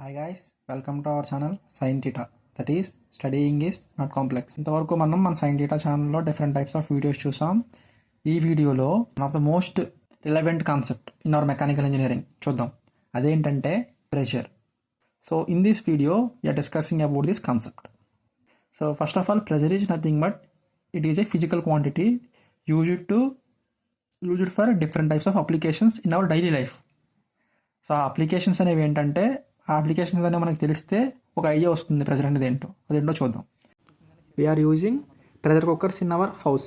Hi guys, welcome to our channel sine theta, that is studying is not complex. ఇంతవరకు మనం మన sine theta ఛానల్లో different types of videos చూసాం. ఈ వీడియోలో one of the most relevant concept in our mechanical engineering చూద్దాం. అదేంటంటే pressure. So in this video we're discussing about this concept. So first of all, pressure is nothing but it is a physical quantity used for different types of applications in hour daily life. So ఆ applications అనేవి ఏంటంటే, ఆ applications అనేవి మనకు తెలిస్తే ఒక idea వస్తుంది pressure అనేది అదేంటో చూద్దాం. We're using pressure cookers in our house.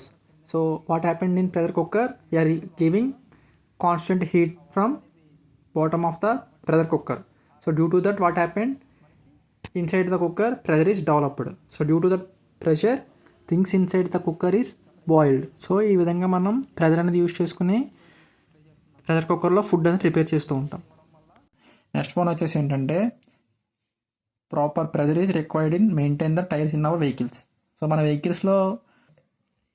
So what happened in pressure cooker? We're giving constant heat from bottom of the pressure cooker. So due to that what happened inside the cooker, pressure is developed. So due to the pressure, things inside the cooker is boiled. So ఈ విధంగా మనం pressure అనేది use చేసుకుని pressure కుక్కర్లో food అనేది prepare చేస్తూ ఉంటాం. Next one వచ్చేసి ఏంటంటే, proper pressure is required in maintain the tyres in our vehicles. So మన వెహికల్స్లో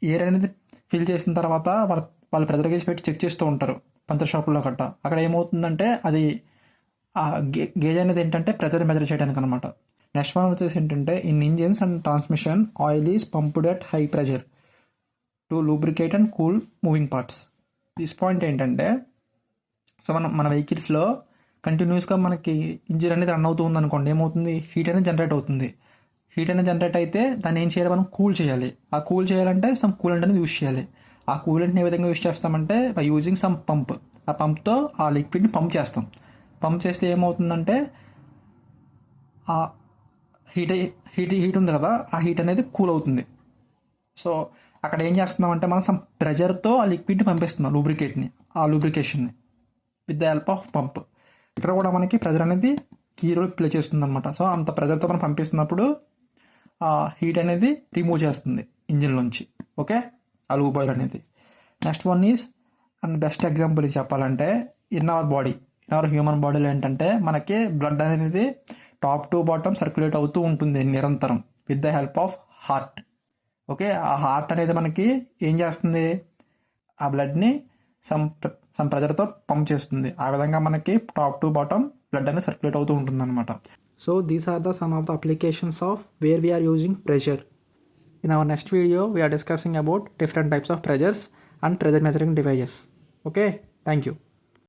ఎయిర్ అనేది ఫిల్ చేసిన తర్వాత వాళ్ళు ప్రెషర్ గేజ్ పెట్టి చెక్ చేస్తూ ఉంటారు పంచర్ షాపుల్లో గట్టా. అక్కడ ఏమవుతుందంటే, అది ఆ గేజ్ అనేది ఏంటంటే ప్రెషర్ మెజర్ చేయడానికి అనమాట. నెక్స్ట్ వన్ వచ్చేసి ఏంటంటే, in engines and transmission oil is pumped at high pressure to lubricate and cool moving parts. This point ఏంటంటే, సో మన వెహికల్స్లో కంటిన్యూస్గా మనకి ఇంజిన్ అనేది రన్ అవుతూ ఉంది అనుకోండి, ఏమవుతుంది, హీట్ అనేది జనరేట్ అవుతుంది. హీట్ అనేది జనరేట్ అయితే దాన్ని ఏం చేయాలి, మనం కూల్ చేయాలి. ఆ కూల్ చేయాలంటే సమ్ కూలెంట్ అనేది యూజ్ చేయాలి. ఆ కూలెంట్ని ఏ విధంగా యూజ్ చేస్తామంటే, బై యూజింగ్ సమ్ పంప్. ఆ పంప్తో ఆ లిక్విడ్ని పంప్ చేస్తాం. పంప్ చేస్తే ఏమవుతుందంటే, ఆ హీట్ ఉంది కదా, ఆ హీట్ అనేది కూల్ అవుతుంది. సో అక్కడ ఏం చేస్తున్నామంటే, మనం సమ్ ప్రెజర్తో ఆ లిక్విడ్ని పంపిస్తున్నాం, ఆ లూబ్రికేషన్ని with the help of pump. ఇక్కడ కూడా మనకి ప్రెజర్ అనేది కీ రోల్ ప్లే చేస్తుంది అనమాట. సో అంత ప్రెజర్తో మనం పంపిస్తున్నప్పుడు ఆ హీట్ అనేది రిమూవ్ చేస్తుంది ఇంజిన్లోంచి. ఓకే, ఆ లూబ్ ఆయిల్ అనేది. Next one is, and best example ఇది చెప్పాలంటే, ఇన్ అవర్ హ్యూమన్ బాడీలో ఏంటంటే, మనకి బ్లడ్ అనేది టాప్ టు బాటమ్ సర్క్యులేట్ అవుతూ ఉంటుంది నిరంతరం with the help of heart. Okay, ఆ హార్ట్ అనేది మనకి ఏం చేస్తుంది, ఆ బ్లడ్ని సమ్ ప్రెజర్తో పంప్ చేస్తుంది. ఆ విధంగా మనకి టాప్ టు బాటమ్ బ్లడ్ అనేది సర్క్యులేట్ అవుతూ ఉంటుంది అనమాట. So these are the some of the applications of where we're using pressure. In our next video we're discussing about different types of pressures and pressure measuring devices. Okay, thank you.